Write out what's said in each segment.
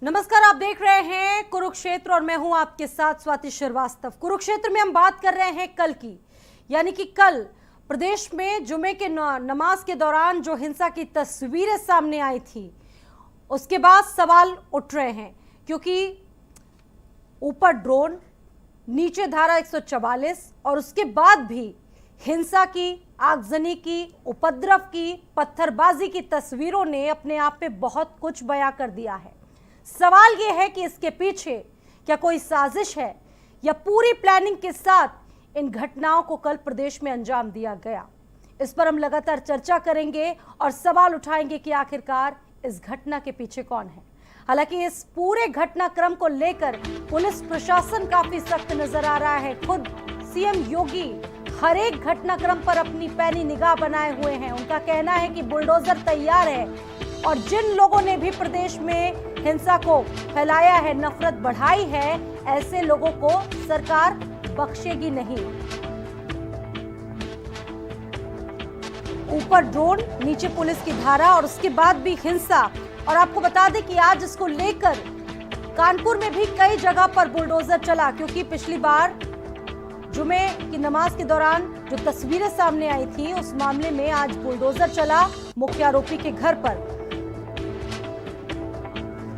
नमस्कार, आप देख रहे हैं कुरुक्षेत्र और मैं हूं आपके साथ स्वाति श्रीवास्तव। कुरुक्षेत्र में हम बात कर रहे हैं कल की, यानी कि कल प्रदेश में जुमे के नमाज के दौरान जो हिंसा की तस्वीरें सामने आई थी, उसके बाद सवाल उठ रहे हैं क्योंकि ऊपर ड्रोन, नीचे धारा 144 और उसके बाद भी हिंसा की, आगजनी की, उपद्रव की, पत्थरबाजी की तस्वीरों ने अपने आप में बहुत कुछ बयां कर दिया है। सवाल यह है कि इसके पीछे क्या कोई साजिश है या पूरी प्लानिंग के साथ इन घटनाओं को कल प्रदेश में अंजाम दिया गया। इस पर हम लगातार चर्चा करेंगे और सवाल उठाएंगे कि आखिरकार इस घटना के पीछे कौन है। हालांकि इस पूरे घटनाक्रम को लेकर पुलिस प्रशासन काफी सख्त नजर आ रहा है। खुद सीएम योगी हर एक घटनाक्रम पर अपनी पैनी निगाह बनाए हुए हैं। उनका कहना है कि बुलडोजर तैयार है और जिन लोगों ने भी प्रदेश में हिंसा को फैलाया है, नफरत बढ़ाई है, ऐसे लोगों को सरकार बख्शेगी नहीं। ऊपर ड्रोन, नीचे पुलिस की धारा और उसके बाद भी हिंसा। और आपको बता दें कि आज इसको लेकर कानपुर में भी कई जगह पर बुलडोजर चला, क्योंकि पिछली बार जुमे की नमाज के दौरान जो तस्वीरें सामने आई थी, उस मामले में आज बुलडोजर चला मुख्य आरोपी के घर पर।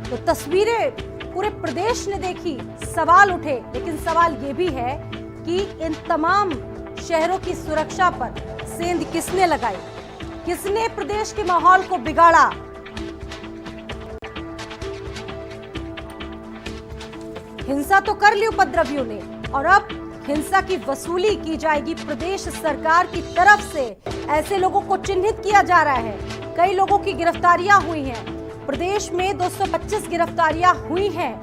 तो तस्वीरें पूरे प्रदेश ने देखी, सवाल उठे, लेकिन सवाल यह भी है कि इन तमाम शहरों की सुरक्षा पर सेंध किसने लगाई, किसने प्रदेश के माहौल को बिगाड़ा। हिंसा तो कर ली उपद्रवियों ने और अब हिंसा की वसूली की जाएगी प्रदेश सरकार की तरफ से। ऐसे लोगों को चिन्हित किया जा रहा है। कई लोगों की गिरफ्तारियां हुई हैं। प्रदेश में 225 गिरफ्तारियां हुई हैं।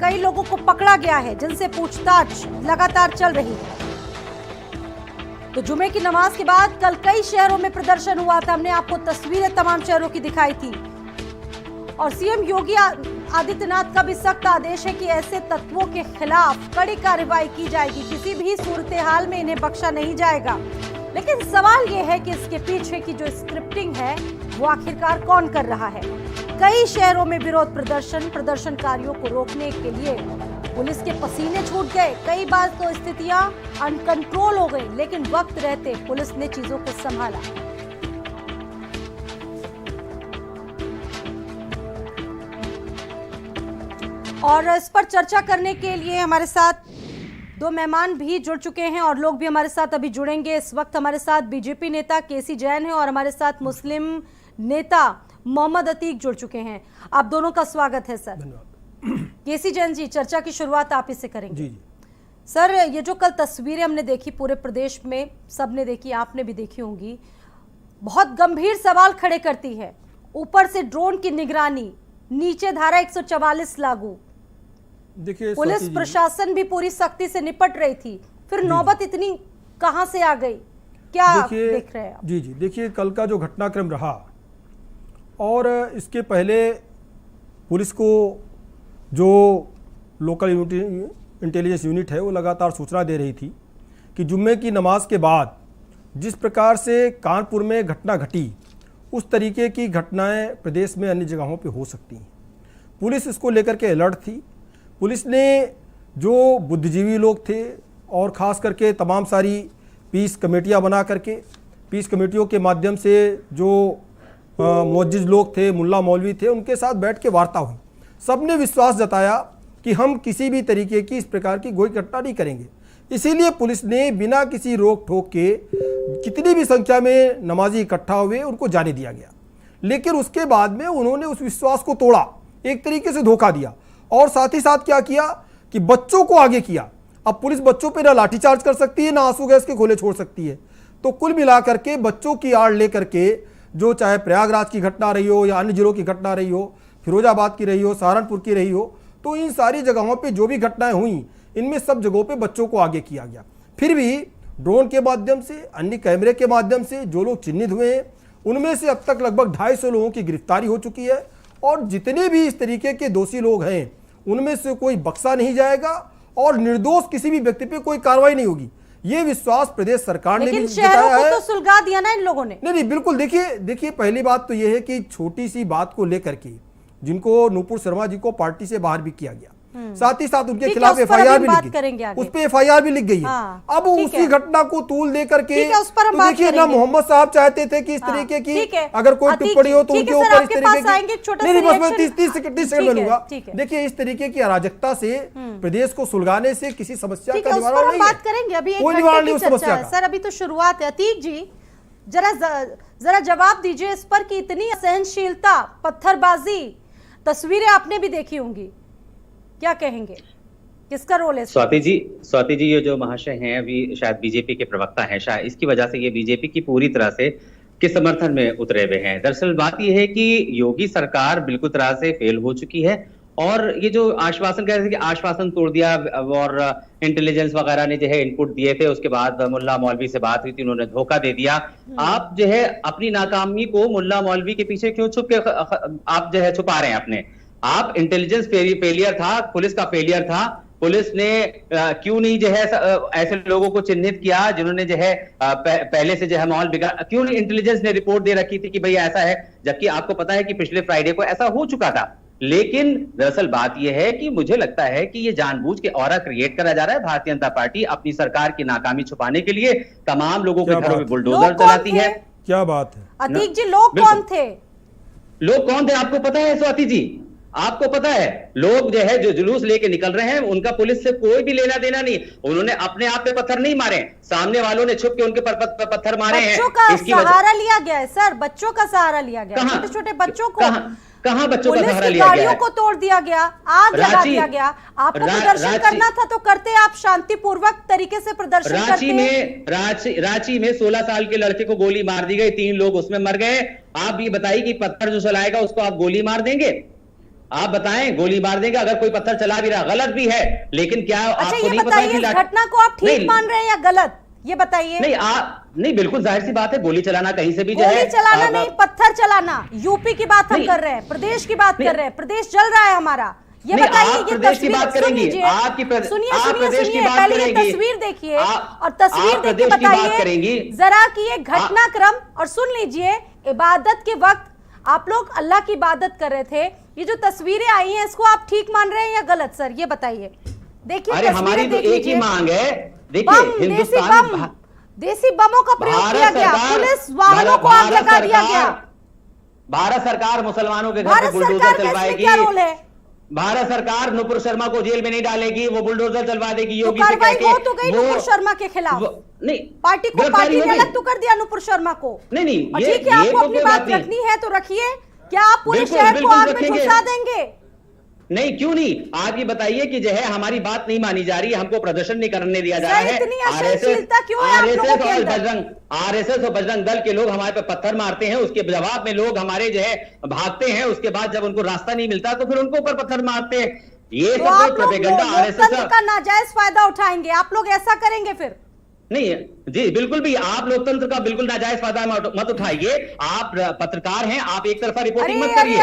कई लोगों को पकड़ा गया है जिनसे पूछताछ लगातार चल रही है। तो जुमे की नमाज के बाद कल कई शहरों में प्रदर्शन हुआ था। हमने आपको तस्वीरें तमाम शहरों की दिखाई थी और सीएम योगी आदित्यनाथ का भी सख्त आदेश है कि ऐसे तत्वों के खिलाफ कड़ी कार्रवाई की जाएगी। किसी भी सूरत हाल में इन्हें बख्शा नहीं जाएगा। लेकिन सवाल यह है कि इसके पीछे की जो स्क्रिप्टिंग है वो आखिरकार कौन कर रहा है। कई शहरों में विरोध प्रदर्शनकारियों को रोकने के लिए पुलिस के पसीने छूट गए। कई बार तो स्थितियां अनकंट्रोल हो गई, लेकिन वक्त रहते पुलिस ने चीजों को संभाला। और इस पर चर्चा करने के लिए हमारे साथ दो मेहमान भी जुड़ चुके हैं और लोग भी हमारे साथ अभी जुड़ेंगे। इस वक्त हमारे साथ बीजेपी नेता केसी जैन है और हमारे साथ मुस्लिम नेता मोहम्मद अतीक जुड़ चुके हैं। आप दोनों का स्वागत है सर। केसी जैन जी, चर्चा की शुरुआत आप ही से करेंगे। जी। सर, ये जो कल तस्वीरें हमने देखी, पूरे प्रदेश में सबने देखी, आपने भी देखी होंगी, बहुत गंभीर सवाल खड़े करती है। ऊपर से ड्रोन की निगरानी, नीचे धारा 144 लागू। देखिए, पुलिस प्रशासन भी पूरी सख्ती से निपट रही थी, फिर नौबत इतनी कहां से आ गई, क्या देख रहे हैं आप? जी, देखिए, कल का जो घटनाक्रम रहा और इसके पहले पुलिस को जो लोकल इंटेलिजेंस यूनिट है वो लगातार सूचना दे रही थी कि जुम्मे की नमाज के बाद जिस प्रकार से कानपुर में घटना घटी, उस तरीके की घटनाएं प्रदेश में अन्य जगहों पे हो सकती हैं। पुलिस इसको लेकर के अलर्ट थी। पुलिस ने जो बुद्धिजीवी लोग थे और ख़ास करके तमाम सारी पीस कमेटियां बना करके, पीस कमेटियों के माध्यम से जो मुअज्जिज़ लोग थे, मुल्ला मौलवी थे, उनके साथ बैठ के वार्ता हुई। सब ने विश्वास जताया कि हम किसी भी तरीके की इस प्रकार की कोई घटना नहीं करेंगे। इसीलिए पुलिस ने बिना किसी रोक टोक के कितनी भी संख्या में नमाजी इकट्ठा हुए उनको जाने दिया गया। लेकिन उसके बाद में उन्होंने उस विश्वास को तोड़ा, एक तरीके से धोखा दिया और साथ ही साथ क्या किया कि बच्चों को आगे किया। अब पुलिस बच्चों पे ना लाठीचार्ज कर सकती है, ना आंसू गैस के गोले छोड़ सकती है। तो कुल मिलाकर के बच्चों की आड़ लेकर के, जो चाहे प्रयागराज की घटना रही हो या अन्य जिलों की घटना रही हो, फिरोजाबाद की रही हो, सहारनपुर की रही हो, तो इन सारी जगहों पे जो भी घटनाएं हुई, इनमें सब जगहों पे बच्चों को आगे किया गया। फिर भी ड्रोन के माध्यम से, अन्य कैमरे के माध्यम से जो लोग चिन्हित हुए हैं, उनमें से अब तक लगभग 250 लोगों की गिरफ्तारी हो चुकी है और जितने भी इस तरीके के दोषी लोग हैं उनमें से कोई बख्शा नहीं जाएगा और निर्दोष किसी भी व्यक्ति पे कोई कार्रवाई नहीं होगी। ये विश्वास प्रदेश सरकार ने भी जताया है। तो सुलगा दिया ना इन लोगों ने। नहीं, बिल्कुल। देखिए, पहली बात तो ये है कि छोटी सी बात को लेकर के जिनको नूपुर शर्मा जी को पार्टी से बाहर भी किया गया, साथ ही साथ उनके ठीक है, खिलाफ उस पर एफआईआर अभी भी बात लिख करेंगे गई, आगे। उस पे एफआईआर भी लिख गई है। हाँ, अब ठीक उसी है। घटना को तूल दे करके ठीक है, उस पर हम तो बात देखिए ना, करेंगे। मोहम्मद साहब चाहते थे कि इस हाँ, तरीके की ठीक है। अगर कोई अतीक टिप्पणी हो तो जी, उनके ठीक है सर, ऊपर इस आपके तरीके पास आएंगे, की छोटा नहीं सा नहीं, बस मैं reaction। 30 सेकंड ठीक है, लूंगा। ठीक है। देखिए, इस तरीके की अराजकता से प्रदेश को सुलगाने से किसी समस्या ठीक का है, उस पर निवारण हम नहीं बात है, करेंगे। अभी एक कोई घंटे निवारण की नहीं उस चर्चा समस्या है का। सर, अभी तो शुरुआत है। अतीक जी, जरा जवाब दीजिए इस पर कि इतनी असहनशीलता, पत्थरबाजी, तस्वीरें आपने भी देखी होंगी, क्या कहेंगे, किसका रोल है इसमें? स्वाति जी ये जो महाशय हैं अभी शायद बीजेपी के प्रवक्ता हैं, शायद इसकी वजह से ये बीजेपी की पूरी तरह से के समर्थन में उतरे हुए हैं। दरअसल बात ये है कि योगी सरकार बिल्कुल तरह से फेल हो चुकी है, और ये जो आश्वासन कह रहे थे कि आश्वासन तोड़ दिया, और इंटेलिजेंस वगैरह ने जो है इनपुट दिए थे, उसके बाद मुल्ला मौलवी से बात हुई थी, उन्होंने धोखा दे दिया। आप जो है अपनी नाकामी को मुल्ला मौलवी के पीछे क्यों आप जो है छुपा रहे हैं अपने आप? इंटेलिजेंस फेलियर था, पुलिस का फेलियर था, पुलिस ने क्यों नहीं जो है ऐसे लोगों को चिन्हित किया जिन्होंने जो है पहले से जो है माहौल बिगाड़? क्यों नहीं इंटेलिजेंस ने रिपोर्ट दे रखी थी कि भैया ऐसा है, जबकि आपको पता है कि पिछले फ्राइडे को ऐसा हो चुका था। लेकिन दरअसल बात यह है कि मुझे लगता है कि ये जानबूझ के ऑरा क्रिएट करा जा रहा है। भारतीय जनता पार्टी अपनी सरकार की नाकामी छुपाने के लिए तमाम लोगों के घरों में बुलडोजर चलाती है। क्या बात है अतीक जी, लोग कौन थे? लोग कौन थे आपको पता है स्वाति जी? आपको पता है लोग जो है जो जुलूस लेके निकल रहे हैं, उनका पुलिस से कोई भी लेना देना नहीं। उन्होंने अपने आप पे पत्थर नहीं मारे, सामने वालों ने छुप के उनके पर पत्थर मारे हैं। बच्चों का सहारा लिया गया है सर, बच्चों का सहारा लिया गया, छोटे छोटे बच्चों को, कहां बच्चों का सहारा पुलिस की लिया गया गाड़ियों है? को तोड़ दिया गया, आग लगा दिया गया। आपको प्रदर्शन करना था तो करते, आप शांतिपूर्वक तरीके से प्रदर्शन करते। रांची में 16 साल के लड़के को गोली मार दी गई, 3 लोग उसमें मर गए। आप ये बताइए कि पत्थर जो चलाएगा उसको आप गोली मार देंगे? आप बताएं, गोली मार देंगे? अगर कोई पत्थर चला भी रहा, गलत भी है, लेकिन क्या आपको नहीं पता कि घटना को आप ठीक मान रहे हैं या गलत, ये बताइए। नहीं, बिल्कुल जाहिर सी बात है, गोली चलाना कहीं से भी जो है, गोली चलाना नहीं, पत्थर चलाना। यूपी की बात हम कर रहे हैं, प्रदेश की बात कर रहे हैं, प्रदेश जल रहा है हमारा। ये बताइए, ये प्रदेश की बात करेंगे, सुनिए, पहले ये तस्वीर देखिए और तस्वीर देख के बताइए जरा कि ये घटनाक्रम, और सुन लीजिए, इबादत के वक्त आप लोग अल्लाह की इबादत कर रहे थे, ये जो तस्वीरें आई हैं इसको आप ठीक मान रहे हैं या गलत सर, ये बताइए। देखिए, अरे हमारी तो एक ही मांग है, देखिए देसी बमों का प्रयोग किया गया, पुलिस वाहनों को आग लगा दिया गया। भारत सरकार मुसलमानों के घर पे बुलडोजर चलवाएगी। क्या रोल है? भारत सरकार नुपुर शर्मा को जेल में नहीं डालेगी, वो बुलडोजर चलवा देगी। योगी से कार्रवाई तो गई नुपुर शर्मा के खिलाफ, नहीं पार्टी ने अलग तो कर दिया नुपुर शर्मा को। नहीं, ठीक है, आपको अपनी बात रखनी है तो रखिए। क्या आप पूरे शहर को आग में घुसा देंगे? नहीं, क्यों नहीं। आप ये बताइए कि जो है हमारी बात नहीं मानी जा रही है, हमको प्रदर्शन नहीं करने दिया जा रहा है। इतनी असहनशीलता क्यों है आप लोगों के अंदर? आरएसएस और बजरंग दल के लोग हमारे पे पत्थर मारते हैं, उसके जवाब में लोग हमारे जो है भागते हैं, उसके बाद जब उनको रास्ता नहीं मिलता तो फिर उनके ऊपर पत्थर मारते हैं। ये सब प्रोपेगेंडा आरएसएस का नाजायज फायदा उठाएंगे, आप लोग ऐसा करेंगे फिर? नहीं जी, बिल्कुल भी आप लोकतंत्र का बिल्कुल नाजायज फायदा मत उठाइए। आप पत्रकार हैं, आप एक तरफा रिपोर्टिंग मत करिए।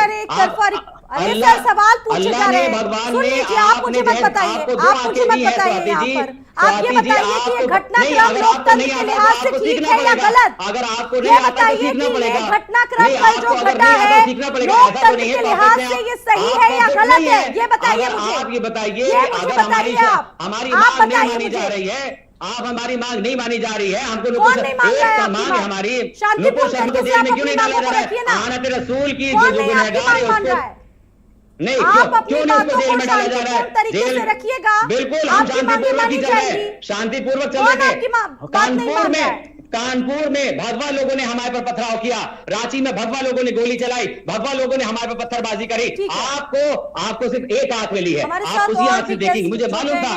सवाल पूछे जा रहे हैं, सुन लीजिए, आप मुझे मत बताइए, आप मुझे मत बताइए यहाँ पर। आप ये बताइए कि ये घटनाक्रम लोकतंत्र के लिहाज से ठीक है या गलत? अगर आपको ये बताइए कि ये घटनाक्रम कल जो घटा है लोकतंत्र के लिहाज से ये सही है या गलत है, ये बताइए मुझे। आप ये बताइए, अगर हमारी मांग नहीं मानी जा रही है, आप हमारी मांग नहीं मानी जा रही है, हमको कौन नहीं मांग रहा है आपकी मांग? हमारी शांतिपूर्ण तरीके से आप अपनी मांगों को रखिए ना। आनत रसूल की कौन जो नहीं आपकी मांग मान रहा है? नहीं, आप अपनी क्यों नहीं उसको बातों जेल को में डाला जा रहा है? शांतिपूर्ण तरीके से रखिएगा। बिल्कुल, हम आपकी मांगे शांतिपूर्वक मानी ही चल रहे जाएंगी। हैं, शांतिपूर्वक चल कौन रहे आपकी बात नहीं मान रहा है? कानपुर में भगवा लोगों ने हमारे पर पथराव किया, रांची में भगवा लोगों ने गोली चलाई, भगवा लोगों ने हमारे पर पत्थरबाजी करी। आपको सिर्फ एक आंख मिली है, आप उसी आंख से देखेंगे, मुझे मालूम था।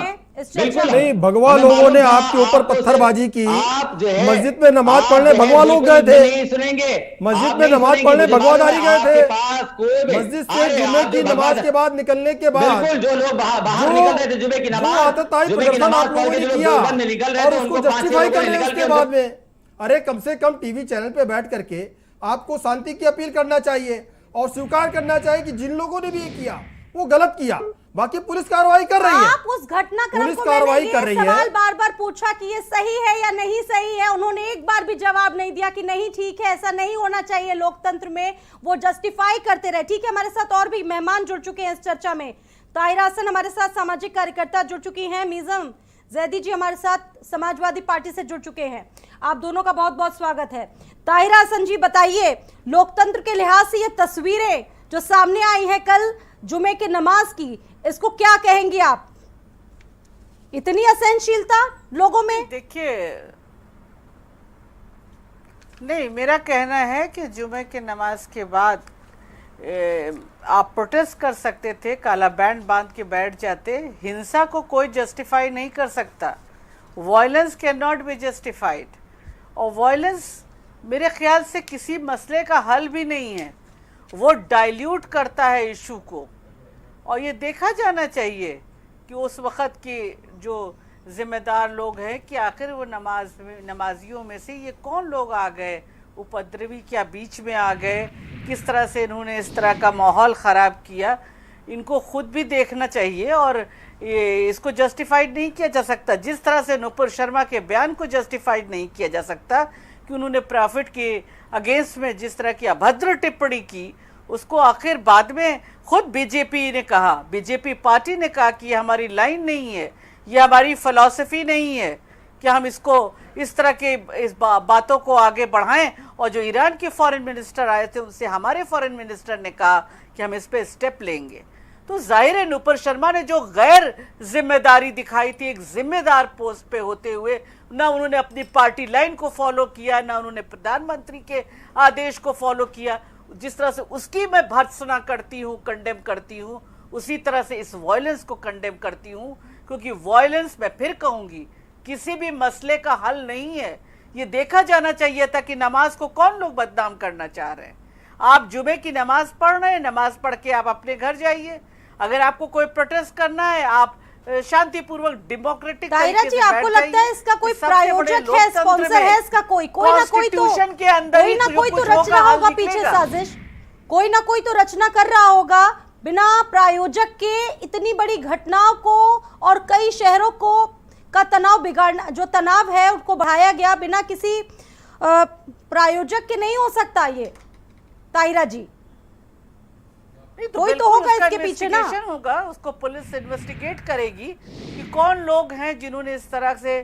बिल्कुल नहीं, भगवा लोगों ने आपके ऊपर पत्थरबाजी की, मस्जिद में नमाज पढ़ने भगवा लोग गए थे, सुनेंगे मस्जिद में नमाज पढ़ने भगवादारी गए थे, मस्जिद से जुमे की नमाज के बाद निकलने के बाद जो लोग बाहर निकल रहे थे जुमे की नमाज, आतताई प्रदर्शन आप लोगों ने किया और उसको जस्टिफाई कर रहे हैं उसके बाद में। अरे कम से कम टीवी चैनल पे बैठ करके आपको शांति की अपील करना चाहिए और स्वीकार करना चाहिए कि जिन लोगों ने भी ये किया वो गलत किया। बाकी पुलिस कार्रवाई कर रही है। आप उस घटनाक्रम पुलिस को कार्रवाई मैंने कर ये रही सवाल है। बार बार पूछा कि ये सही है या नहीं सही है, उन्होंने एक बार भी जवाब नहीं दिया कि नहीं ठीक है, ऐसा नहीं होना चाहिए लोकतंत्र में, वो जस्टिफाई करते रहे। ठीक है, हमारे साथ और भी मेहमान जुड़ चुके हैं इस चर्चा में। ताहिरा हसन हमारे साथ सामाजिक कार्यकर्ता जुड़ चुकी हैं, मीज़म जैदी जी हमारे साथ समाजवादी पार्टी से जुड़ चुके हैं। आप दोनों का बहुत बहुत स्वागत है। ताहिरा हसन जी बताइए, लोकतंत्र के लिहाज से ये तस्वीरें जो सामने आई है कल जुमे की नमाज की, इसको क्या कहेंगी आप? इतनी असहनशीलता लोगों में? देखिए, नहीं, मेरा कहना है कि जुमे की नमाज के बाद आप प्रोटेस्ट कर सकते थे, काला बैंड बांध के बैठ जाते। हिंसा को कोई जस्टिफाई नहीं कर सकता। Violence can not be justified, और वायलेंस मेरे ख्याल से किसी मसले का हल भी नहीं है, वो डाइल्यूट करता है इशू को। और ये देखा जाना चाहिए कि उस वक़्त के जो ज़िम्मेदार लोग हैं कि आखिर वो नमाजियों में से ये कौन लोग आ गए, उपद्रवी क्या बीच में आ गए, किस तरह से इन्होंने इस तरह का माहौल ख़राब किया। इनको खुद भी देखना चाहिए, और ये इसको जस्टिफाइड नहीं किया जा सकता। जिस तरह से नुपुर शर्मा के बयान को जस्टिफाइड नहीं किया जा सकता कि उन्होंने प्रॉफिट के अगेंस्ट में जिस तरह की अभद्र टिप्पणी की, उसको आखिर बाद में खुद बीजेपी ने कहा, बीजेपी पार्टी ने कहा कि ये हमारी लाइन नहीं है, ये हमारी फ़िलॉसफी नहीं है कि हम इसको इस तरह के बातों को आगे बढ़ाएं। और जो ईरान के फॉरेन मिनिस्टर आए थे, उनसे हमारे फॉरेन मिनिस्टर ने कहा कि हम इस पे स्टेप लेंगे। तो जाहिर है नुपुर शर्मा ने जो गैर जिम्मेदारी दिखाई थी, एक जिम्मेदार पोस्ट पे होते हुए, ना उन्होंने अपनी पार्टी लाइन को फॉलो किया, ना उन्होंने प्रधानमंत्री के आदेश को फॉलो किया। जिस तरह से उसकी मैं भर्त्सना करती हूँ, कंडेम करती हूँ, उसी तरह से इस वायलेंस को कंडेम करती हूँ, क्योंकि वायलेंस, मैं फिर कहूँगी, किसी भी मसले का हल नहीं है। ये देखा जाना चाहिए था कि नमाज को कौन लोग बदनाम करना चाह रहे हैं। आप जुमे की नमाज पढ़ रहे हैं, नमाज पढ़ के आप अपने घर जाइए। अगर आपको कोई प्रोटेस्ट करना है, आप शांतिपूर्वक डेमोक्रेटिक ताहिरा जी, आपको लगता है इसका कोई प्रायोजक है, स्पॉन्सर है इसका? कोई ना कोई तो रच रहा होगा पीछे साजिश, कोई ना कोई तो रचना कर रहा होगा। बिना प्रायोजक के इतनी बड़ी घटनाओं को और कई शहरों को का तनाव बिगाड़ना, जो तनाव है उनको बढ़ाया गया, बिना किसी प्रायोजक के नहीं हो सकता ये। ताहिरा जी, कोई तो होगा इसके पीछे ना। होगा, उसको पुलिस इन्वेस्टिगेट करेगी कि कौन लोग हैं जिन्होंने इस तरह से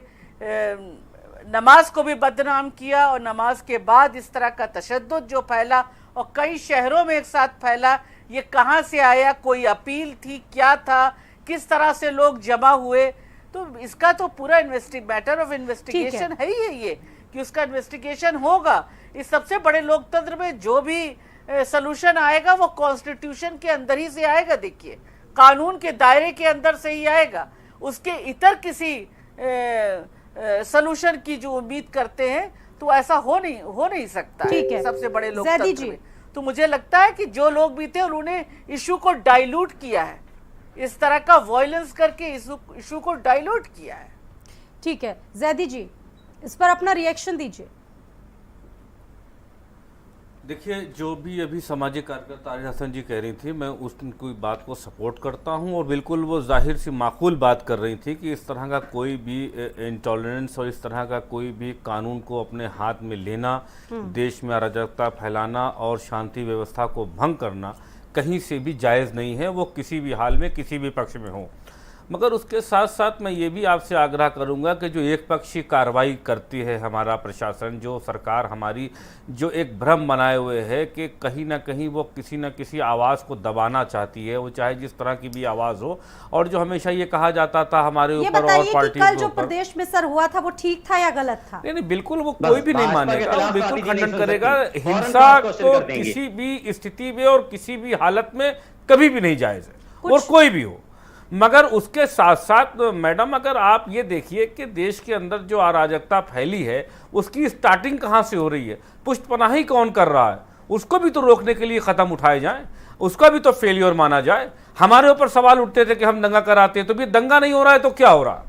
नमाज को भी बदनाम किया, और नमाज के बाद इस तरह का तशद्दुद जो फैला और कई शहरों में एक साथ फैला, ये कहाँ से आया, कोई अपील थी, क्या था, किस तरह से लोग जमा हुए। तो इसका तो पूरा मैटर ऑफ इन्वेस्टिगेशन है ही ये कि उसका इन्वेस्टिगेशन होगा। इस सबसे बड़े लोकतंत्र में जो भी सलूशन आएगा वो कॉन्स्टिट्यूशन के अंदर ही से आएगा। देखिए, कानून के दायरे के अंदर से ही आएगा। उसके इतर किसी सलूशन की जो उम्मीद करते हैं तो ऐसा हो नहीं सकता है सबसे बड़े लोकतंत्र में। तो मुझे लगता है कि जो लोग भी थे उन्होंने इशू को डाइल्यूट किया है, इस तरह का वायलेंस करके इशू को डाइल्यूट किया है। ठीक है, जैदी जी इस पर अपना रिएक्शन दीजिए। देखिए, जो भी अभी सामाजिक कार्यकर्ता ताहिरा हसन जी कह रही थी, मैं उनकी बात को सपोर्ट करता हूं, और बिल्कुल वो जाहिर सी माकूल बात कर रही थी कि इस तरह का कोई भी इंटॉलरेंस और इस तरह का कोई भी कानून को अपने हाथ में लेना, देश में अराजकता फैलाना और शांति व्यवस्था को भंग करना कहीं से भी जायज़ नहीं है, वो किसी भी हाल में किसी भी पक्ष में हो। मगर उसके साथ साथ मैं ये भी आपसे आग्रह करूंगा कि जो एक पक्षी कार्रवाई करती है हमारा प्रशासन, जो सरकार हमारी जो एक भ्रम बनाए हुए है कि कहीं ना कहीं वो किसी न किसी आवाज़ को दबाना चाहती है, वो चाहे जिस तरह की भी आवाज़ हो। और जो हमेशा ये कहा जाता था हमारे ऊपर और पार्टी कल जो प्रदेश में सर हुआ था वो ठीक था या गलत था? नहीं, बिल्कुल वो कोई भी नहीं मानेगा, वो बिल्कुल खंडन करेगा। हिंसा तो किसी भी स्थिति में और किसी भी हालत में कभी भी नहीं जायज़ है, और कोई भी हो। मगर उसके साथ साथ मैडम, अगर आप ये देखिए कि देश के अंदर जो अराजकता फैली है उसकी स्टार्टिंग कहाँ से हो रही है, पुष्टपनाही कौन कर रहा है, उसको भी तो रोकने के लिए क़दम उठाए जाएं, उसका भी तो फेलियर माना जाए। हमारे ऊपर सवाल उठते थे कि हम दंगा कराते हैं, तो भी दंगा नहीं हो रहा है तो क्या हो रहा है?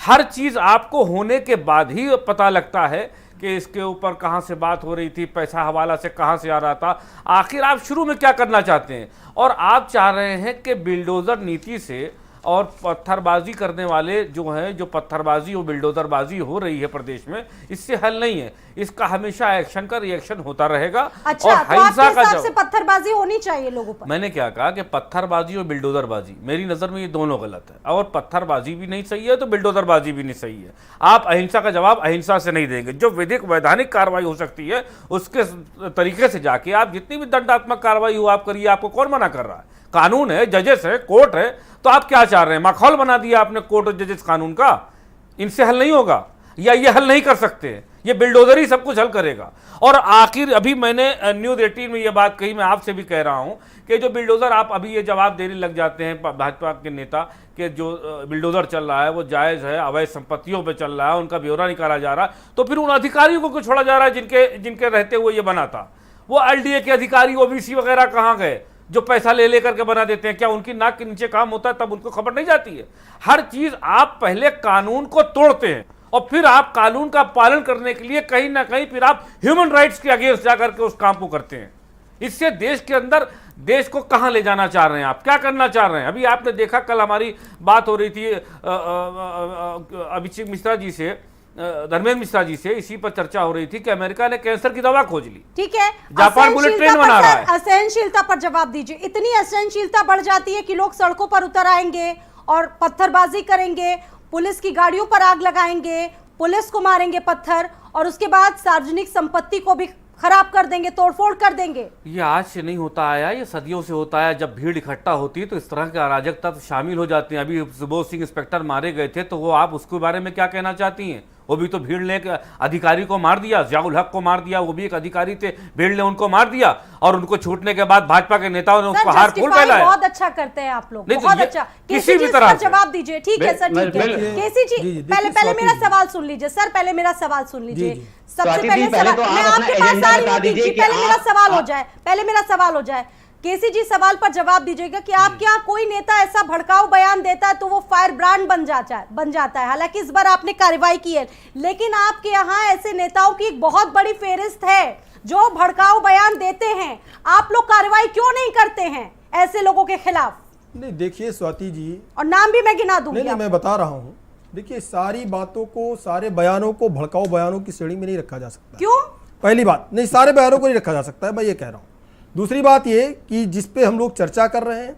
हर चीज़ आपको होने के बाद ही पता लगता है कि इसके ऊपर कहाँ से बात हो रही थी, पैसा हवाला से कहाँ से आ रहा था। आखिर आप शुरू में क्या करना चाहते हैं? और आप चाह रहे हैं कि बिल्डोजर नीति से और पत्थरबाजी करने वाले जो हैं, जो पत्थरबाजी और बिल्डोजरबाजी हो रही है प्रदेश में, इससे हल नहीं है। इसका हमेशा एक्शन का रिएक्शन होता रहेगा। अच्छा, और तो हिंसा आपके का हिसाब से पत्थरबाजी होनी चाहिए लोगों पर? मैंने क्या कहा कि पत्थरबाजी और बिल्डोजरबाजी मेरी नज़र में ये दोनों गलत है, और पत्थरबाजी भी नहीं सही है तो बिल्डोजरबाजी भी नहीं सही है। आप अहिंसा का जवाब अहिंसा से नहीं देंगे। जो विधिक वैधानिक कार्रवाई हो सकती है उसके तरीके से जाके आप जितनी भी दंडात्मक कार्रवाई हो आप करिए, आपको कौन मना कर रहा है? कानून है, जजेस है, कोर्ट है। तो आप क्या चाह रहे हैं? माखौल बना दिया आपने कोर्ट और जजेस कानून का। इनसे हल नहीं होगा, या ये हल नहीं कर सकते। ये बिल्डोजर ही सब कुछ हल करेगा। और आखिर अभी मैंने न्यूज़ 18 में ये बात कही, मैं आपसे भी कह रहा हूं कि जो बिल्डोजर, आप अभी ये जवाब देने लग जाते हैं भाजपा के नेता कि जो बिल्डोजर चल रहा है वो जायज़ है, अवैध संपत्तियों पे चल रहा है, उनका ब्यौरा निकाला जा रहा है, तो फिर उन अधिकारियों को क्यों छोड़ा जा रहा है जिनके रहते हुए ये बना था? वो LDA के अधिकारी, OBC वगैरह कहाँ गए जो पैसा ले लेकर के बना देते हैं? क्या उनकी नाक के नीचे काम होता है तब उनको खबर नहीं जाती है? हर चीज आप पहले कानून को तोड़ते हैं और फिर आप कानून का पालन करने के लिए कहीं ना कहीं फिर आप ह्यूमन राइट्स के अगेंस्ट जाकर के उस काम को करते हैं। इससे देश के अंदर, देश को कहां ले जाना चाह रहे हैं आप? क्या करना चाह रहे हैं? अभी आपने देखा, कल हमारी बात हो रही थी अभिषेक मिश्रा जी से, धर्मेंद्र मिश्रा जी से, इसी पर चर्चा हो रही थी कि अमेरिका ने कैंसर की दवा खोज ली। ठीक है, जापान बुलेट ट्रेन बना रहा है। असहनशीलता पर जवाब दीजिए। इतनी असहनशीलता बढ़ जाती है कि लोग सड़कों पर उतर आएंगे और पत्थरबाजी करेंगे, पुलिस की गाड़ियों पर आग लगाएंगे, पुलिस को मारेंगे पत्थर, और उसके बाद सार्वजनिक संपत्ति को भी खराब कर देंगे, तोड़फोड़ कर देंगे। ये आज से नहीं होता आया, ये सदियों से होता है। जब भीड़ इकट्ठा होती है तो इस तरह के अराजकता तो शामिल हो जाती हैं। अभी सुबोध सिंह इंस्पेक्टर मारे गए थे, तो वो आप उसके बारे में क्या कहना चाहती हैं? वो भी तो भीड़ ने अधिकारी को मार दिया, जियाउल हक को मार दिया, वो भी एक अधिकारी थे, भीड़ ने उनको मार दिया, और उनको छूटने के बाद भाजपा के नेताओं ने उसको हार फूल फैलाया। बहुत अच्छा करते हैं आप लोग, नहीं, बहुत तो अच्छा। किसी भी तरह से जवाब दीजिए। ठीक है सर, ठीक है। केसी जी, पहले मेरा सवाल सुन लीजिए सर, पहले मेरा सवाल सुन लीजिए। सबसे पहले सवाल मैं आपके पास आ रही हूँ, पहले मेरा सवाल हो जाए, पहले मेरा सवाल हो जाए। केसी जी, सवाल पर जवाब दीजिएगा कि आपके यहाँ कोई नेता ऐसा भड़काऊ बयान देता है तो वो फायर ब्रांड बन जाता है। हालांकि इस बार आपने कार्रवाई की है, लेकिन आपके यहाँ ऐसे नेताओं की एक बहुत बड़ी फेहरिस्त है जो भड़काऊ बयान देते हैं। आप लोग कार्रवाई क्यों नहीं करते हैं ऐसे लोगों के खिलाफ? नहीं, देखिए स्वाति जी, और नाम भी मैं गिना दूंगी। नहीं, मैं बता रहा हूँ। देखिए, सारी बातों को, सारे बयानों को भड़काऊ बयानों की श्रेणी में नहीं रखा जा सकता। क्यों? पहली बात, नहीं, सारे बयानों को नहीं रखा जा सकता है, मैं ये कह रहा हूँ। दूसरी बात ये कि जिस पे हम लोग चर्चा कर रहे हैं,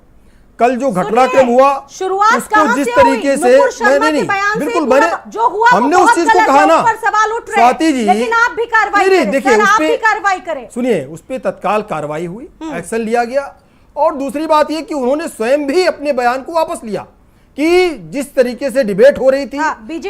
कल जो घटनाक्रम हुआ उसको जिस तरीके से, नहीं, बिल्कुल, मैंने जो हुआ हमने उस चीज को कहा ना स्वाति जी, लेकिन आप भी कार्रवाई करें, देखिए आप भी कार्रवाई करें। सुनिए, उस पे तत्काल कार्रवाई हुई, एक्शन लिया गया। और दूसरी बात ये कि उन्होंने स्वयं भी अपने बयान को वापस लिया कि जिस तरीके से डिबेट हो रही थी,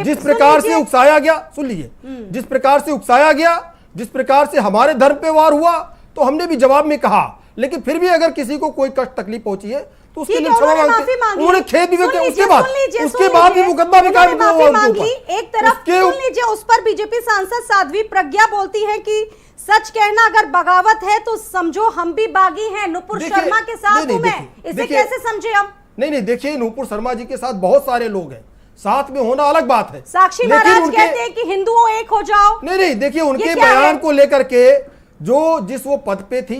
जिस प्रकार से उकसाया गया, सुन लीजिए, जिस प्रकार से उकसाया गया, जिस प्रकार से हमारे धर्म पे वार हुआ, तो हमने भी जवाब में कहा। लेकिन फिर भी अगर किसी को कोई कष्ट तकलीफ पहुंची है तो उसके लिए क्षमा मांगते, उन्होंने खेद भी व्यक्त किया। उसके बाद भी मुकदमा भी कायम मांगी। एक तरफ सुन लीजिए, उस पर बीजेपी सांसद साध्वी प्रज्ञा बोलती है कि सच कहना अगर बगावत है तो समझो हम भी बागी हैं, नुपुर शर्मा के साथ हूं मैं। इसे कैसे समझे हम? नहीं, देखिए, नुपुर शर्मा जी के साथ बहुत सारे लोग हैं, साथ में होना अलग बात है। साक्षी महाराज कहते हैं कि हिंदुओं एक हो जाओ। नहीं, देखिए, उनके बयान को लेकर के जिस वो पद पे थी,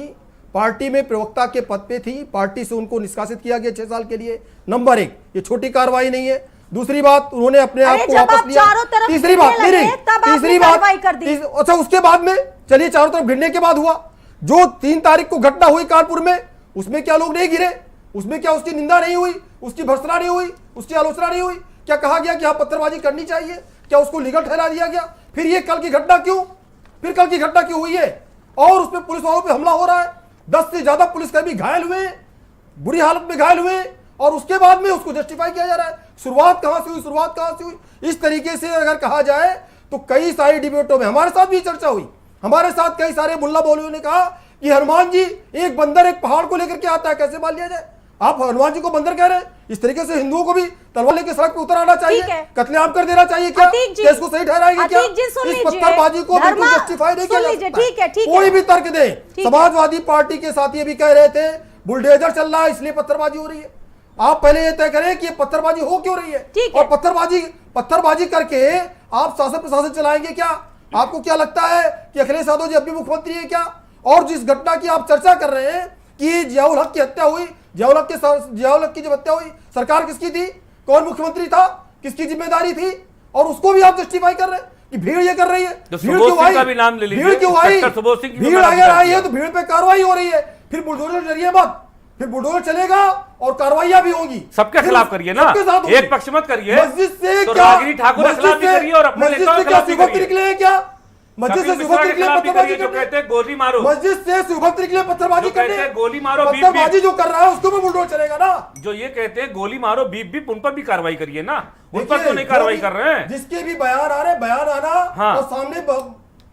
पार्टी में प्रवक्ता के पद पे थी, पार्टी से उनको निष्कासित किया गया 6 साल के लिए। नंबर 1, ये छोटी कार्रवाई नहीं है। दूसरी बात, उन्होंने अपने आप को वापस लिया। तीसरी बात, अच्छा, उसके बाद में चलिए, चारों तरफ गिरने के बाद हुआ, जो 3 तारीख को घटना हुई कानपुर में, उसमें क्या लोग नहीं गिरे? उसमें क्या उसकी निंदा नहीं हुई, उसकी भर्त्सना नहीं हुई, उसकी आलोचना नहीं हुई? क्या कहा गया कि हाँ पत्थरबाजी करनी चाहिए? क्या उसको लीगल ठहरा दिया गया? फिर ये कल की घटना क्यों हुई है? और उसमें पुलिस वालों पे हमला हो रहा है, 10 से ज्यादा पुलिसकर्मी घायल हुए, बुरी हालत में घायल हुए, और उसके बाद में उसको जस्टिफाई किया जा रहा है। शुरुआत कहां से हुई? इस तरीके से अगर कहा जाए तो कई सारी डिबेटों में हमारे साथ भी चर्चा हुई, हमारे साथ कई सारे मुल्ला मौलवियों ने कहा कि हनुमान जी, एक बंदर एक पहाड़ को लेकर के आता है, कैसे मार लिया जाए? आप हनुमान जी को बंदर कह रहे हैं। इस तरीके से हिंदुओं को भी तलवार लेकर सड़क पे उतर आना चाहिए, कत्लेआम कर देना चाहिए। क्या इसको सही ठहराएगी? क्या इस पत्थरबाजी को बिल्कुल जस्टिफाई नहीं किया जा सकता? कोई भी तर्क दे। समाजवादी पार्टी के साथी अभी कह रहे थे बुलडोजर चल रहा है इसलिए पत्थरबाजी हो रही है। आप पहले ये तय करें कि ये पत्थरबाजी हो क्यों रही है, और पत्थरबाजी करके आप शासन प्रशासन चलाएंगे क्या? आपको क्या लगता है कि अखिलेश यादव जी अब भी मुख्यमंत्री है क्या? और जिस घटना की आप चर्चा कर रहे हैं कि जियाउल हक की हत्या हुई, जियाउल हक की जब हत्या हुई, सरकार किसकी थी? कौन मुख्यमंत्री था? किसकी जिम्मेदारी थी? और उसको भी आप जस्टिफाई कर रहे हैं कि भीड़ ये कर रही है। तो भीड़ क्यों आई? का भी नाम ले लीजिए, भीड़ क्यों आई? इंस्पेक्टर सुबोध सिंह की भी भीड़ नाम अगर आई लिया। है तो भीड़ पे कार्रवाई हो रही है, फिर बुलडोजर जरिए मत, फिर बुलडोजर चलेगा और कार्रवाइयां भी होंगी। सबके खिलाफ करिए ना, सबके साथ होगी। एक पक्ष मत करिए। मस्जिद से तो क्या रागिनी ठाकुर के खिलाफ भी करिए और अपने मस्जिद नेताओं से के क्या खिलाफ भी सुबह करिए। निकले हैं क्या? मस्जिद से कपिल सुबह मिश्रा के निकले खिलाफ भी पत्थरबाजी करिए, जो करने? कहते हैं गोली मारो। मस्जिद से सुबह निकले पत्थरबाजी जो कहते करने? हैं गोली मारो, बीप बीप। पत्थरबाजी जो कर रहा है उसको भी बुलडोजर चलेगा ना। जो ये कहते हैं गोली मारो बीप बीप, उन पर भी कार्रवाई करिए ना। उन पर देखिए, क्यों नहीं कार्रवाई कर रहे हैं? जिसके भी बयान आ रहे, बयान आना हाँ। और सामने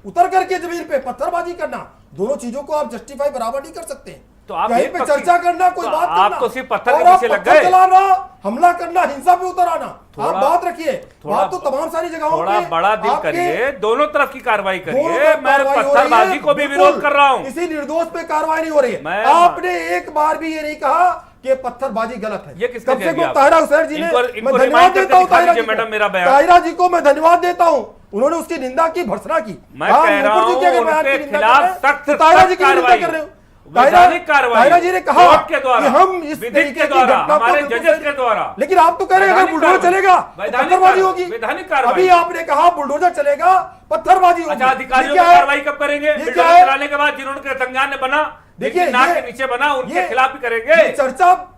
उतर करके जमीन पे पत्थरबाजी करना, दोनों चीजों को आप जस्टिफाई बराबर नहीं कर सकते। तो आप कहीं एक पे पक्षी- चर्चा करना, कोई तो बात आप करना, तो सिर्फ पत्थर और के आप पीछे लग पत्थर गए। चलाना, हमला करना, हिंसा पे उतर आना, आप थोड़ा- बात रखिए। थोड़ा- बात तो तमाम सारी जगहों थोड़ा पे बड़ा दिल आपके करिए, दोनों तरफ की कार्रवाई दोनों करिए। तरफ मैं कार्रवाई हो रही है, पत्थरबाजी को भी बिल्कुल। विरोध कर रहा हूं। किसी निर्दोष पे कार्रवाई नहीं हो रही है। मैं- आपने एक बार भी ये नहीं कहा कि पत्थरबाजी गलत है। ये किसने कम से कह कम दिया? ताहिरा हुसैन जी ने, इनको मैं remind धन्यवाद करके देता हूं दिखा ताहिरा दीजिए जी को। मैडम मेरा बयान। ताहिरा जी को मैं धन्यवाद देता हूं, उन्होंने उसकी निंदा की, भर्त्सना की। मैं हाँ, कह रहा नूपुर जी हूं के अगर बयान उनके की निंदा खिलाफ कर रहे हैं, सख्त तो ताहिरा जी की निंदा कार्रवाई कर रहे हो। वैधानिक कार्रवाई, ताहिरा जी ने कहा कोर्ट के द्वारा, कि हम इस विधिक तरीके के की द्वारा, घटना को हमारे बिल्कुल जजेस सही- के द्वारा। लेकिन आप तो कह रहे हैं अगर वैधानिक बुलडोजर कार्रवाई, चलेगा तो वैधानिक पत्थरबाजी कार्रवाई, होगी। वैधानिक कार्रवाई। अभी आपने कहा बुलडोजर चलेगा, पत्थरबाजी होगी। अच्छा, अधिकारियों ये पर क्या है? कार्रवाई कब करेंगे? ये बिल्डोजर क्या है? चलाने के बाद जिन्होंने संज्ञान ने बना, देखिए, देखिए नाक ये- के नीचे बना, उनके ये- खिलाफ भी करेंगे। ये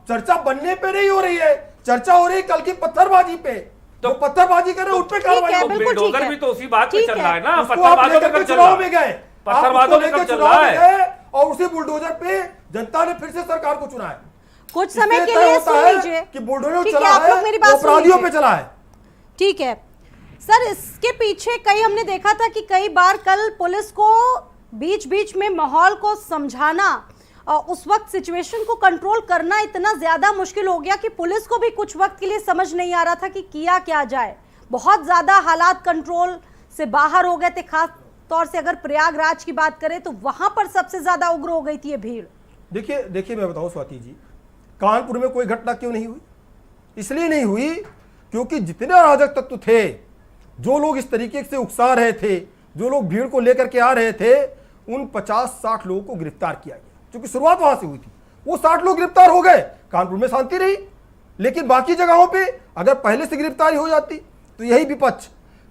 चर्चा बनने पे नहीं हो रही है, चर्चा हो रही है कल की पत्थरबाजी पे। तो पत्थरबाजी कर रहे हैं उन पे ठीक कार्रवाई है, हो। तो बिल्कुल ठीक बिल्डोजर है। भी तो उसी बात पे ठीक चल है। रहा है ना। उसको आप पत्थरबाजों लेकर में के कब चल चुनाव रहा में है? गए, पत्थरबाजों में कब चल रहा है? और उसी बुलडोजर पे जनता ने फिर से सरकार को चुना है। कुछ समय इससे के तय लिए होता सुन है लीजिए कि बुलडोजर ठीक चला है, आप है लोग मेरी तो बात सुन अपराधियों लीजिए। पे चला है। ठीक है सर, इसके पीछे कई हमने देखा था कि कई बार कल पुलिस को बीच बीच में माहौल को समझाना और उस वक्त सिचुएशन को कंट्रोल करना इतना ज्यादा मुश्किल हो गया कि पुलिस को भी कुछ वक्त के लिए समझ नहीं आ रहा था कि किया क्या जाए। बहुत ज्यादा हालात कंट्रोल से बाहर हो गए थे। खास तौर से अगर प्रयागराज की बात करें तो वहां पर सबसे ज्यादा उग्र हो गई थी ये भीड़। देखिए मैं बताऊं स्वाति जी, कानपुर में कोई घटना क्यों नहीं हुई? इसलिए नहीं हुई क्योंकि जितने अराजक तत्व थे, जो लोग इस तरीके से उकसा रहे थे, जो लोग भीड़ को लेकर के आ रहे थे, उन 50-60 लोगों को गिरफ्तार किया गया। क्योंकि शुरुआत वहां से हुई थी, वो 60 लोग गिरफ्तार हो गए, कानपुर में शांति रही। लेकिन बाकी जगहों पे अगर पहले से गिरफ्तारी हो जाती तो यही विपक्ष,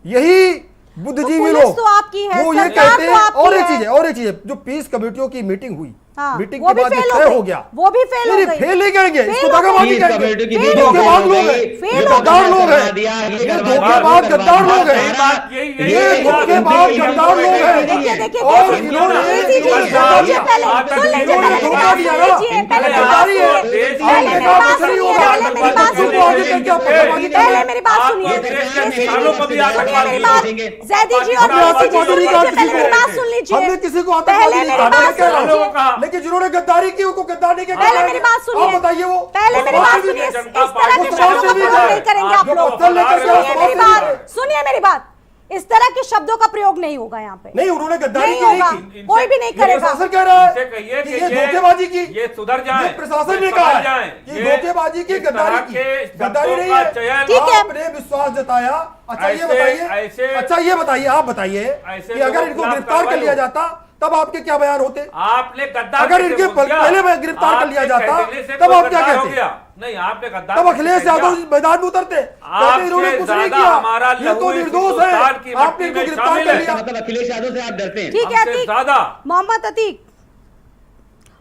यही बुद्धिजीवी पुलिस लोग तो आपकी है, वो ये सरकार कहते तो हैं। आपकी और एक चीज है, जो पीस कमेटियों की मीटिंग हुई, हाँ, मीटिंग वो के भी बाद फेल जो हो तय गई। हो गया, वो भी फेल हो नहीं, गई। फेल नहीं कहेंगे, फेल इसको हो दगाबाजी गई। कहेंगे। कमेटी की ये मीटिंग धोखेबाज हो लोग गई। हैं, फेल ये हो गद्दार गई। लोग हैं, ये ये करवा धोखेबाज दिया, गद्दार लोग करवा हैं, बात यही है, ये यही बात धोखेबाज है। गद्दार लोग हैं। देखिए देखिए और देखिए, इन्होंने सुन लीजिए, इन्होंने सुन धोखा लीजिए, दिया। पहले सुन लीजिए, इन्होंने पहले धोखा मेरी दिया बात ना। सुन लीजिए, पहले इन्होंने मेरी बात गद्दारी है। सुनिए, आपने पहले मेरी कहा बात कुछ नहीं सुनिए, होगा, पहले मेरी बात बच्चों को आगे सुनिए, करके आप पत्थरबाजी कर रहे पहले हैं। मेरी बात आप सुनिए, तो देश के सुनिए किसानों को भी मेरी आतंकवादी बात, देंगे। जैदी जी और हमने मोदी जी, आतंकवादी सुन नहीं कहा लीजिए, पहले किसी मेरी को। बात सुन लीजिए, हमने किसी को पहले आतंकवादी मेरी नहीं कहा, बात मैं कह रहा सुनिए, हूं। कहा। लेकिन जिन्होंने गद्दारी की उनको गद्दार नहीं कहते। पहले मेरी बात सुनिए, आप बताइए वो पहले मेरी बात सुनिए, इस जनता तरह के पार्टी शब्दों का से भी प्रयोग है। नहीं करेंगे आप जो लोग। पत्थर लेकर के सुनिए मेरी समाज से भी बात, सुनिए मेरी बात, इस तरह के शब्दों का प्रयोग नहीं होगा यहाँ पे। नहीं, उन्होंने गद्दारी नहीं की नहीं होगा, की। कोई भी नहीं ये करेगा। प्रशासन कह रहा इनसे है कहिए कि कि ये धोखेबाजी की, ये सुधर जाए, ये प्रशासन ये ने कहा समझ है जाएं, कि ये धोखेबाजी की, इस तरह गद्दारी की। के गद्दारी नहीं शब्दों का है। चयन- ठीक है। आपने विश्वास जताया। अच्छा ये ऐसे- बताइए, ऐसे- अच्छा ये बताइए, आप बताइए ऐसे कि अगर लोगों इनको के खिलाफ गिरफ्तार कर कार्रवाई लिया हो। जाता तब आपके क्या बयान होते? आपने गद्दार अगर कैसे इनके बोल दिया? पहले में गिरफ्तार कर लिया आपके जाता, कह देने से तब कोई आप क्या गद्दार हो कहते? गया? नहीं, आपने गद्दार तब कैसे अखिलेश कह दिया? यादव मैदान में उतरते, कहते इन्होंने कुछ नहीं ज्यादा किया, हमारा ये तो लहू इस निर्दोष है, हिंदुस्तान की आपने मट्टी इनको में गिरफ्तार शामिल कर है। लिया। मतलब अखिलेश यादव से आप डरते हैं? ठीक है हमसे अतीक, ज्यादा। मोहम्मद अतीक,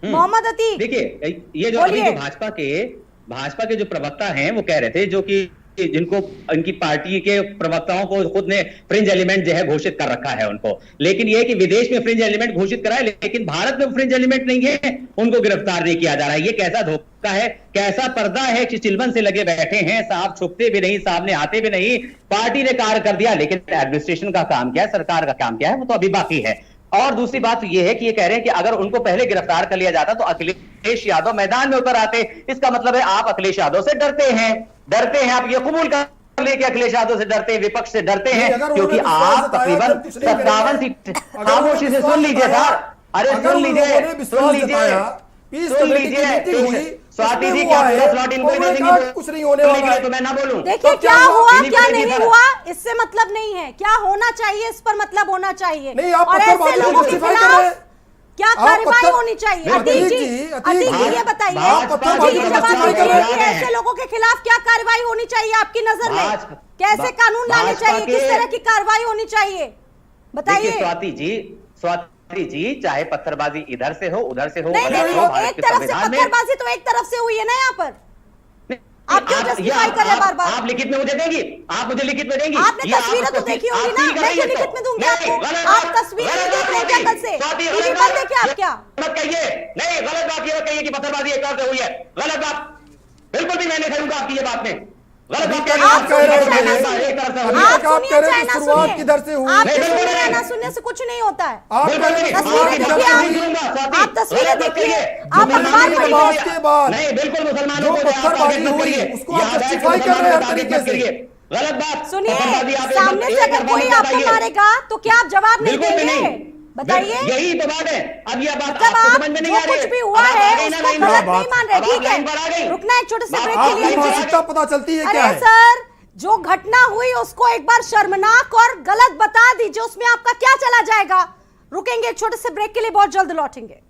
मोहम्मद अतीक, देखिए, ये जो अभी बोलिए। जो भाजपा के जो प्रवक्ता हैं वो कह रहे थे, जो कि जिनको इनकी पार्टी के प्रवक्ताओं को खुद ने फ्रिंज एलिमेंट जो है घोषित कर रखा है उनको, लेकिन ये है कि विदेश में फ्रिंज एलिमेंट घोषित करा है लेकिन भारत में फ्रिंज एलिमेंट नहीं है, उनको गिरफ्तार नहीं किया जा रहा है। ये कैसा धोखा है, कैसा पर्दा है कि चिलबन से लगे बैठे हैं, साहब छुपते भी नहीं, सामने आते भी नहीं। पार्टी ने कार्य कर दिया, लेकिन एडमिनिस्ट्रेशन का काम क्या है, सरकार का काम क्या है, वो तो अभी बाकी है। और दूसरी बात ये है कि ये कह रहे हैं कि अगर उनको पहले गिरफ्तार कर लिया जाता तो अखिलेश यादव मैदान में उतर आते। इसका मतलब है आप अखिलेश यादव से डरते हैं आप ये कबूल कर ले कि अखिलेश यादव से डरते हैं, विपक्ष से डरते हैं, अगर क्योंकि उन्होंने विश्वास आप जताया तकरीबन कि कुछ नहीं 57 करेंगे। सीट अगर खामोशी से उन्होंने सुन लीजिए विश्वास सर, अरे अगर सुन उन लीजिए, लोगों ने विश्वास सुन लीजिए, जताया, पीस सुन कमेटी की लीजिए, मीटिंग हुई, स्वाति जी हुआ क्या है, पूरा स्लॉट इनको ही दे उन्होंने देंगी कहा कुछ नहीं होने वाला है। तो मैं ना बोलूं? देखिए तो क्या क्या हुआ इन्हीं क्या को नहीं नहीं हुआ इससे मतलब नहीं है, क्या होना चाहिए इस पर मतलब होना चाहिए। नहीं, आप और पत्थरबाजी ऐसे को लोगों के justify कर रहे खिलाफ हैं। क्या आप कार्रवाई पत्थर- होनी चाहिए। नहीं, अतीक अतीक जी, जी, अतीक अतीक जी जी, ये बताइए, आप पत्थरबाजी जी को जवाब justify कर दीजिए रहे कि हैं। ऐसे लोगों के खिलाफ क्या कार्रवाई होनी चाहिए आपकी नजर में, भाजपा- कैसे कानून लाने भाजपा चाहिए, किस के- तरह की कार्रवाई होनी चाहिए, देखिए बताइए। स्वाति जी चाहे पत्थरबाजी इधर से हो उधर से हो, नहीं गलत नहीं हो, वो भारत एक के तरफ से संविधान में- पत्थरबाजी तो एक तरफ से हुई है ना यहाँ पर, आप क्यों justify कर रहे हैं बार-बार? आप लिखित में मुझे देंगी, आप मुझे लिखित में देंगी। आपने ये आप तस्वीरें तो उसको देखी आप होगी ना, फील कर मैं रही क्यों हैं लिखित तो? में दूंगी नहीं, आपको? गलत आप बात, तस्वीरें गलत नहीं देख रहे बात हैं क्या कल से? स्वाति, टीवी गलत पर बात। देखे आप क्या? मत कहिए, नहीं गलत बात ये मत कहिए कि पत्थरबाजी एक तरफ से हुई है, गलत बात। बिल्कुल भी मैं नहीं करूंगा आपकी ये बात में, गलत बात कह आप कह रहे सुनिए, हैं, चाहे ना एक तरफ से सुनिए। हुई है। आप आप सुनिए, कह रहे चाहे हैं ना कि शुरुआत सुनिए। किधर से हुई? आप नहीं, सुनिए, बिल्कुल ना नहीं। सुनने से कुछ नहीं होता है। आप कह रहे हैं कि शुरुआत तस्वीरें किधर देखिए से आप। हुई? आप तस्वीरें देखिए, आप जो अखबार नमाज पढ़िए। के बाद नहीं बिल्कुल मुसलमानों जो को आप पत्थरबाजी टारगेट मत हुई, करिए। उसको आप याद है कि justify कर रहे हैं हर मुसलमानों को तरीके टारगेट मत से। करिए। गलत बात। सुनिए, पत्थरबाजी आप सामने से अगर कोई आपको मारेगा तो क्या आप जवाब नहीं बिल्कुल भी देंगे? नहीं, बताइए। यही तो बात है। अब ये बात मतलब आपको आप समझ में नहीं जो आ रही कुछ भी है। हुआ अब आप है आ गई ना उसको लाइन पर। गलत नहीं मान रहे, अब आप ठीक लाइन पर आ है। गई। रुकना एक छोटे से ब्रेक के आपकी लिए। मानसिकता पता चलती है क्या अरे है? सर, जो घटना हुई उसको एक बार शर्मनाक और गलत बता दीजिए, उसमें आपका क्या चला जाएगा। रुकेंगे एक छोटे से ब्रेक के लिए, बहुत जल्द लौटेंगे।